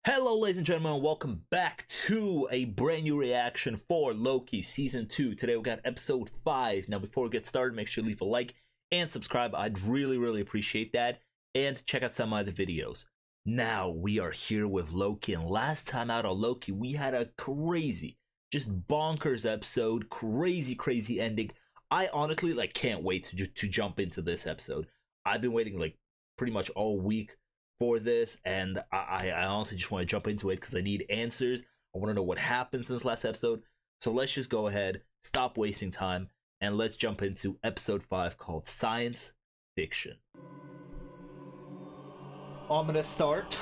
Hello ladies and gentlemen, and welcome back to a brand new reaction for Loki Season 2. Today we got episode 5. Now before we get started, make sure you leave a like and subscribe. I'd really appreciate that. And check out some of the videos. Now we are here with Loki, and last time out on Loki we had a crazy, just bonkers episode, crazy ending. I honestly can't wait to jump into this episode. I've been waiting pretty much all week for this, and I honestly just want to jump into it because I need answers. I want to know what happened since last episode. So let's just go ahead, stop wasting time, and let's jump into episode 5 called Science Fiction. Ominous start.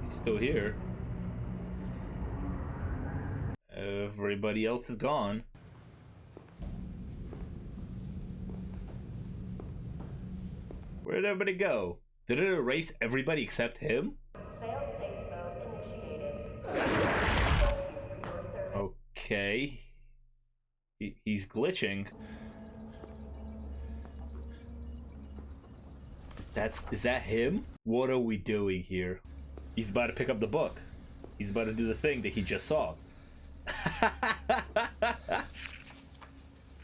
He's still here. Everybody else is gone. Where'd everybody go? Did it erase everybody except him? Fail-safe mode initiated. Okay. He's glitching. Is that him? What are we doing here? He's about to pick up the book. He's about to do the thing that he just saw.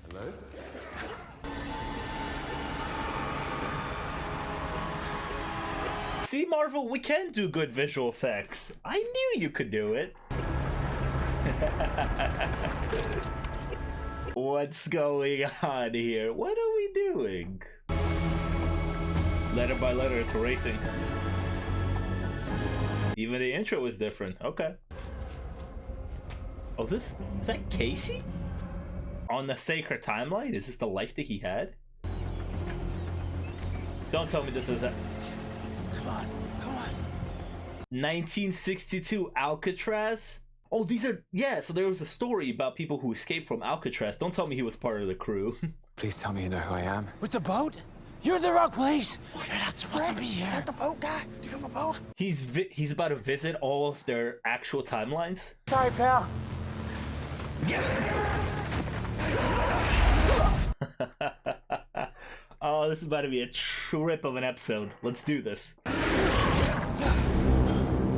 Hello? See, Marvel, we can do good visual effects. I knew you could do it. What's going on here? What are we doing? Letter by letter, it's erasing. Even the intro was different. Okay. Oh, is that Casey? On the sacred timeline? Is this the life that he had? Don't tell me this is a... Come on. 1962 Alcatraz? Oh, these are... Yeah, so there was a story about people who escaped from Alcatraz. Don't tell me he was part of the crew. Please tell me you know who I am. With the boat? You're in the wrong place. We're not supposed to be here. Is that the boat guy? Do you have a boat? He's about to visit all of their actual timelines. Sorry, pal. Oh, this is about to be a trip of an episode. Let's do this.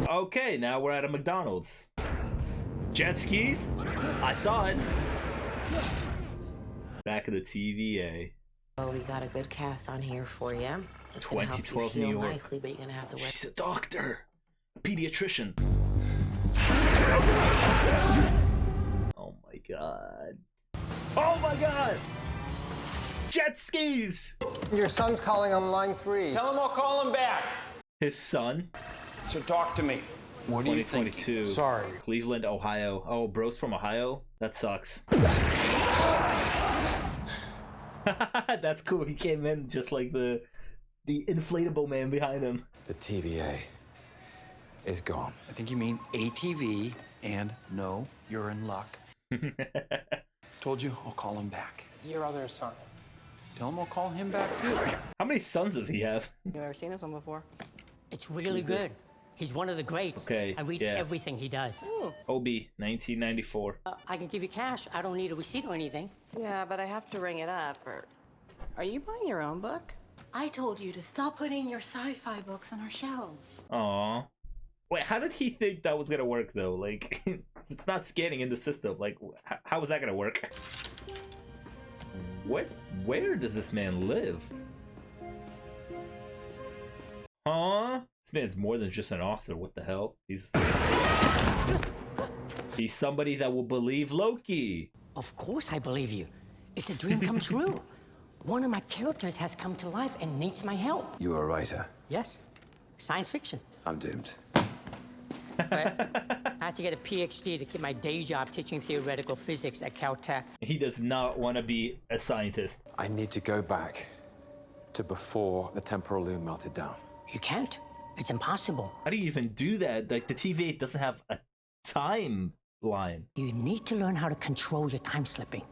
Okay, now we're at a McDonald's. Jet skis? I saw it. Back of the TVA. Oh, we got a good cast on here for you. It's 2012 New York. Nicely, but you're gonna have to wear. She's a doctor, a pediatrician. Oh my god. Oh my god! Jet skis! Your son's calling on line 3. Tell him I'll call him back. His son? So talk to me. What do you think? 2022. Sorry. Cleveland, Ohio. Oh, bro's from Ohio? That sucks. That's cool. He came in just like the inflatable man behind him. The TVA is gone. I think you mean ATV, and no, you're in luck. Told you, I'll call him back. Your other son. Tell him I'll call him back too. How many sons does he have? You ever seen this one before? It's really good. He's one of the greats. Okay, I read yeah. everything he does. OB, 1994. I can give you cash. I don't need a receipt or anything. Yeah, but I have to ring it up. Or are you buying your own book? I told you to stop putting your sci-fi books on our shelves. Aww. Wait, how did he think that was gonna work though? Like, it's not scanning in the system. Like, how was that gonna work? Where does this man live? Huh? This man's more than just an author. What the hell? He's somebody that will believe Loki. Of course I believe you. It's a dream come true. One of my characters has come to life and needs my help. You are a writer. Yes. Science fiction. I'm doomed. But I have to get a PhD to keep my day job teaching theoretical physics at Caltech. He does not want to be a scientist. I need to go back to before the temporal loom melted down. You can't. It's impossible. How do you even do that? Like, the TVA doesn't have a timeline. You need to learn how to control your time slipping.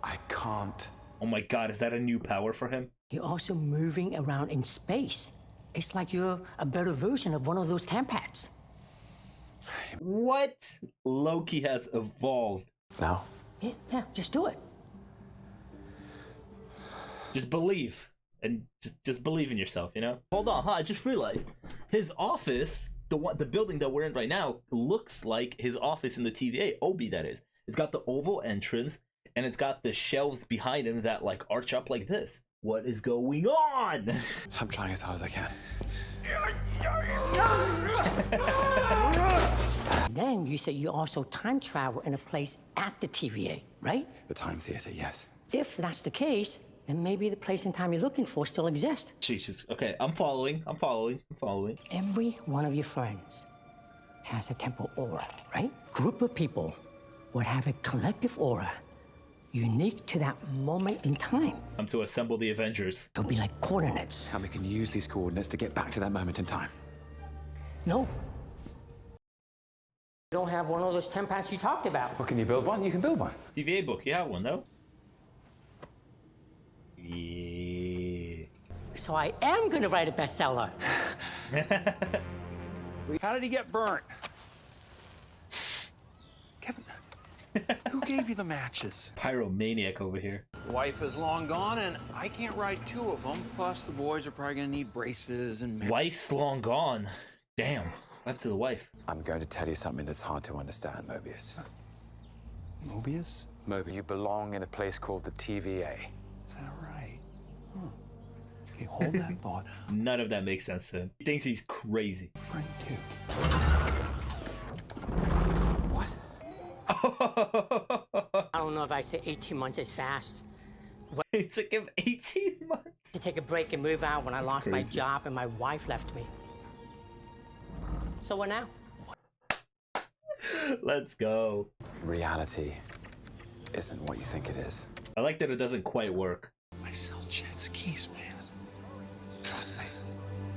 I can't. Oh my god, is that a new power for him? You're also moving around in space. It's like you're a better version of one of those tampads. What? Loki has evolved. Now? Yeah, just do it. Just believe. and just believe in yourself, you know. Hold on, I just realized his office, the building that we're in right now, looks like his office in the TVA. Obi, that is. It's got the oval entrance, and it's got the shelves behind him that like arch up like this. What is going on? I'm trying as hard as I can. Then you say you also time travel in a place at the TVA, right? The Time Theater, yes. If that's the case, then maybe the place and time you're looking for still exists. Jesus. Okay, I'm following. Every one of your friends has a temple aura, right? Group of people would have a collective aura unique to that moment in time. I'm to assemble the Avengers. It'll be like coordinates. And we can use these coordinates to get back to that moment in time. No. You don't have one of those 10 packs you talked about. Well, can you build one? You can build one. TVA book, you have one, though? Yeah. So I am gonna write a bestseller. How did he get burnt? Kevin, who gave you the matches? Pyromaniac over here. Wife is long gone, and I can't ride 2 of them. Plus, the boys are probably gonna need braces and... Wife's long gone. Damn. What happened to the wife? I'm going to tell you something that's hard to understand, Mobius. Mobius? Mobius, you belong in a place called the TVA. Is that right? Okay, hold that thought. None of that makes sense to him. He thinks he's crazy. Friend, too. What? I don't know if I say 18 months is fast. It took him 18 months To take a break and move out when I lost my crazy. job and my wife left me. So what now? Let's go. Reality isn't what you think it is. I like that it doesn't quite work. I sell jet skis, man. Trust me.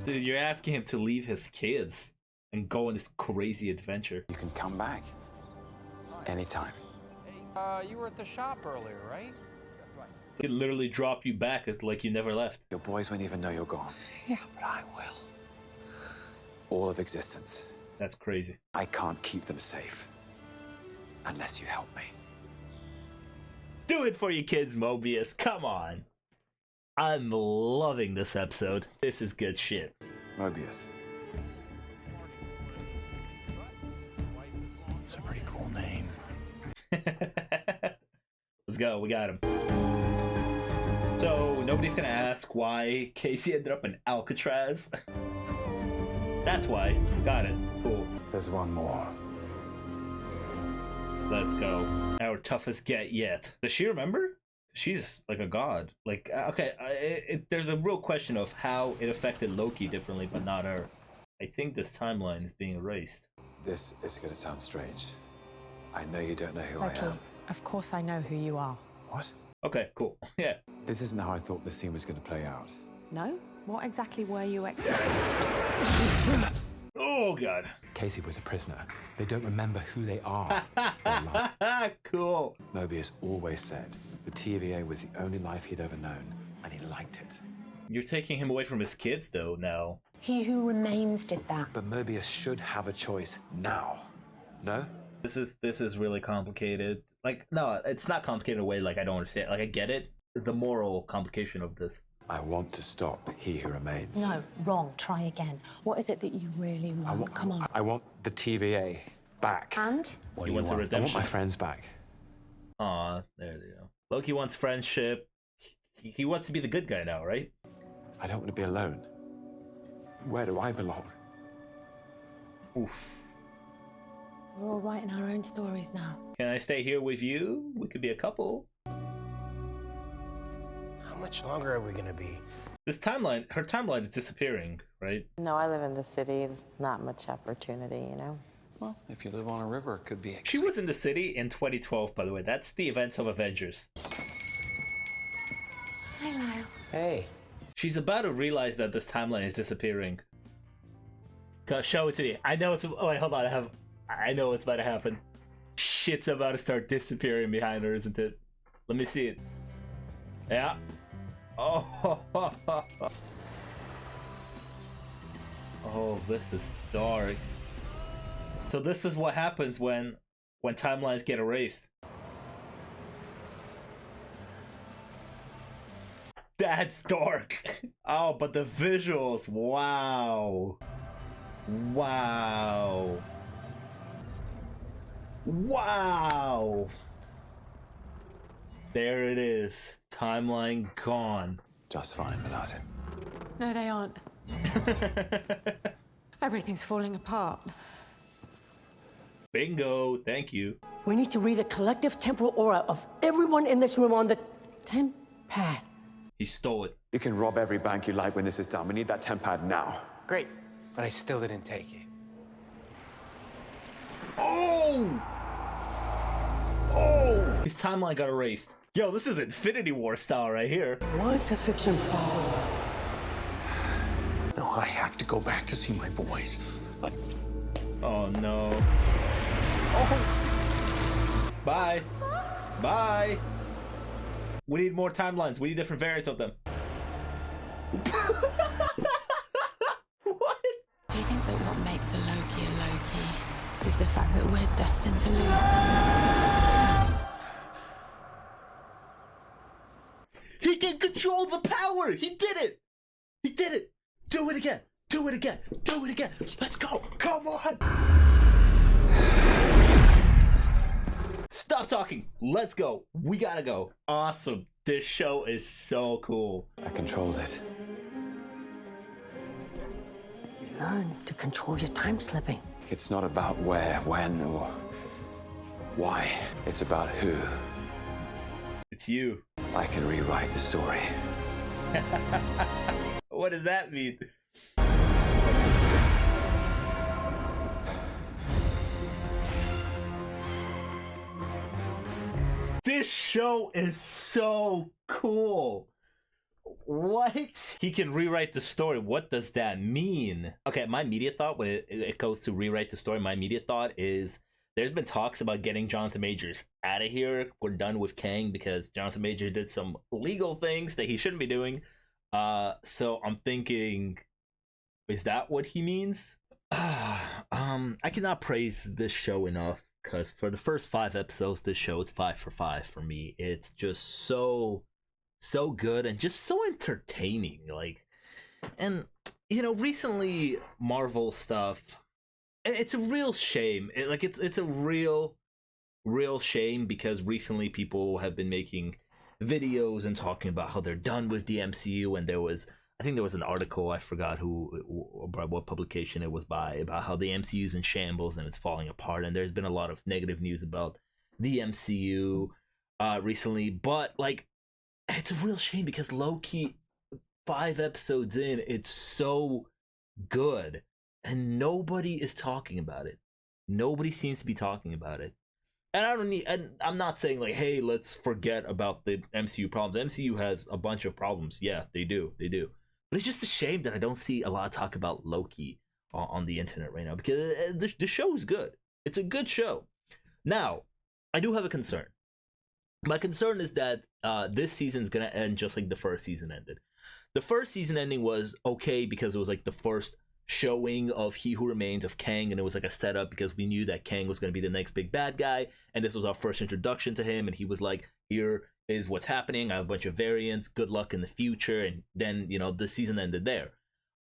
Dude, you're asking him to leave his kids and go on this crazy adventure. You can come back anytime. You were at the shop earlier, right? He can literally drop you back as like you never left. Your boys won't even know you're gone. Yeah, but I will. All of existence. That's crazy. I can't keep them safe unless you help me. Do it for your kids, Mobius. Come on. I'm loving this episode. This is good shit. Mobius. It's a pretty cool name. Let's go. We got him. So, nobody's gonna ask why Casey ended up in Alcatraz. That's why. Got it. Cool. There's one more. Let's go. Our toughest get yet. Does she remember? She's like a god. Like, okay, there's a real question of how it affected Loki differently, but not her. I think this timeline is being erased. This is going to sound strange. I know you don't know who Loki, I am. of course I know who you are. What? Okay, cool. Yeah. This isn't how I thought this scene was going to play out. No? What exactly were you expecting? Oh, God. Casey was a prisoner. They don't remember who they are. They lie. Cool. Mobius always said the TVA was the only life he'd ever known, and he liked it. You're taking him away from his kids, though, now. He who remains did that. But Mobius should have a choice now. No? This is really complicated. Like, no, it's not complicated in a way like I don't understand. Like, I get it. The moral complication of this. I want to stop He Who Remains. No, wrong. Try again. What is it that you really want? Come on. I want the TVA back. And? What do you want? A I want redemption? my friends back. Aw, there you go. Loki wants friendship. He wants to be the good guy now, right? I don't want to be alone. Where do I belong? Oof. We're all writing our own stories now. Can I stay here with you? We could be a couple. How much longer are we gonna be? This timeline, her timeline is disappearing, right? No, I live in the city. There's not much opportunity, you know? Well, if you live on a river, it could be She was in the city in 2012, by the way. That's the events of Avengers. Hello. Hey. She's about to realize that this timeline is disappearing. Go, show it to me. I know it's. Oh wait, hold on. I know what's about to happen. Shit's about to start disappearing behind her, isn't it? Let me see it. Yeah. Oh. Oh, this is dark. So this is what happens when timelines get erased. That's dark. Oh, but the visuals. Wow. Wow. Wow. There it is. Timeline gone. Just fine without him. No, they aren't. Everything's falling apart. Bingo. Thank you. We need to read the collective temporal aura of everyone in this room on the temp pad. He stole it. You can rob every bank you like when this is done. We need that tempad now. Great, but I still didn't take it. Oh! Oh! His timeline got erased. Yo, this is Infinity War style right here. What's the fiction problem? No, I have to go back to see my boys. Oh no. Oh! Bye. Bye. We need more timelines. We need different variants of them. What? Do you think that what makes a Loki is the fact that we're destined to lose? He can control the power! He did it! He did it! Do it again! Do it again! Do it again! Let's go! Come on! Stop talking! Let's go! We gotta go! Awesome! This show is so cool. I controlled it. You learn to control your time slipping. It's not about where, when, or why. It's about who. It's you. I can rewrite the story. What does that mean? This show is so cool. What? He can rewrite the story. What does that mean? Okay, my immediate thought when it goes to rewrite the story, my immediate thought is there's been talks about getting Jonathan Majors out of here. We're done with Kang because Jonathan Majors did some legal things that he shouldn't be doing. So I'm thinking, is that what he means? I cannot praise this show enough because for the first 5 episodes, this show is 5 for 5 for me. It's just so good and just so entertaining. Like, and you know, recently Marvel stuff. It's a real shame. It's a real shame because recently people have been making videos and talking about how they're done with the MCU, and I think there was an article, I forgot what publication it was by, about how the MCU is in shambles and it's falling apart, and there's been a lot of negative news about the MCU recently, but like it's a real shame because Loki 5 episodes in, it's so good. And nobody is talking about it. Nobody seems to be talking about it. And I'm not saying like, hey, let's forget about the MCU problems. The MCU has a bunch of problems. Yeah, they do. But it's just a shame that I don't see a lot of talk about Loki on the internet right now because the show is good. It's a good show. Now, I do have a concern. My concern is that this season's gonna end just like the first season ended. The first season ending was okay because it was like the first showing of He Who Remains of Kang, and it was like a setup because we knew that Kang was going to be the next big bad guy, and this was our first introduction to him, and he was like, here is what's happening, I have a bunch of variants, good luck in the future, and then, you know, the season ended there.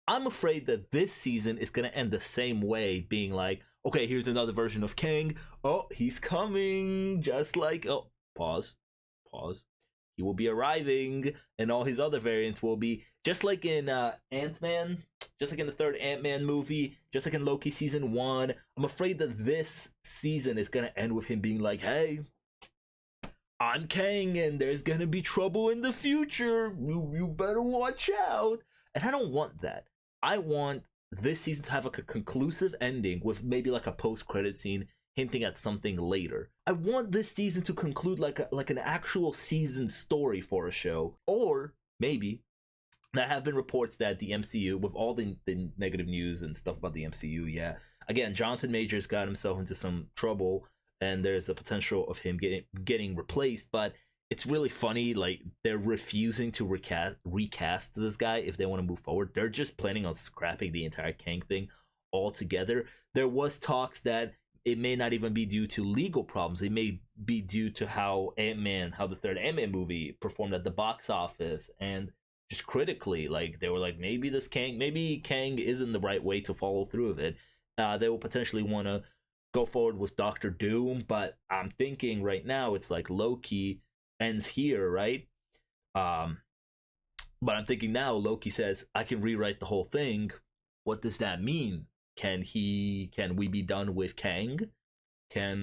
I'm afraid that this season is going to end the same way, being like, okay, here's another version of Kang, oh, he's coming, just like, oh, pause, he will be arriving, and all his other variants will be just like in Ant-Man, just like in the third Ant-Man movie, just like in Loki season 1. I'm afraid that this season is gonna end with him being like, hey, I'm Kang and there's gonna be trouble in the future, you better watch out. And I don't want that. I want this season to have like a conclusive ending with maybe like a post-credit scene hinting at something later. I want this season to conclude like an actual season story for a show. Or maybe there have been reports that the MCU, with all the negative news and stuff about the MCU, yeah, again, Jonathan Majors got himself into some trouble and there's the potential of him getting replaced, but it's really funny, like they're refusing to recast this guy if they want to move forward. They're just planning on scrapping the entire Kang thing altogether. There was talks that it may not even be due to legal problems. It may be due to how the third Ant-Man movie performed at the box office. And just critically. Like they were like, maybe Kang isn't the right way to follow through with it. They will potentially want to go forward with Doctor Doom, but I'm thinking right now it's like Loki ends here, right? But I'm thinking now Loki says, I can rewrite the whole thing. What does that mean? Can we be done with Kang? I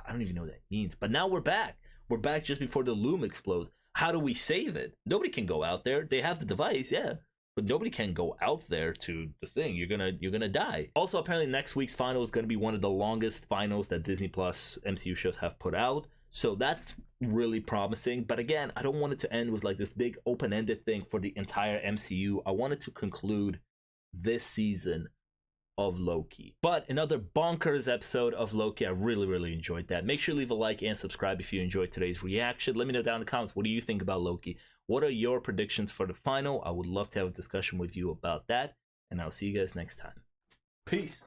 don't even know what that means. But now we're back. We're back just before the loom explodes. How do we save it? Nobody can go out there. They have the device, yeah, but nobody can go out there to the thing. You're gonna die. Also, apparently next week's final is gonna be one of the longest finals that Disney Plus MCU shows have put out. So that's really promising. But again, I don't want it to end with like this big open-ended thing for the entire MCU. I want it to conclude this season of Loki. But another bonkers episode of Loki. I really enjoyed that. Make sure to leave a like and subscribe if you enjoyed today's reaction. Let me know down in the comments, what do you think about Loki? What are your predictions for the final? I would love to have a discussion with you about that. And I'll see you guys next time. Peace.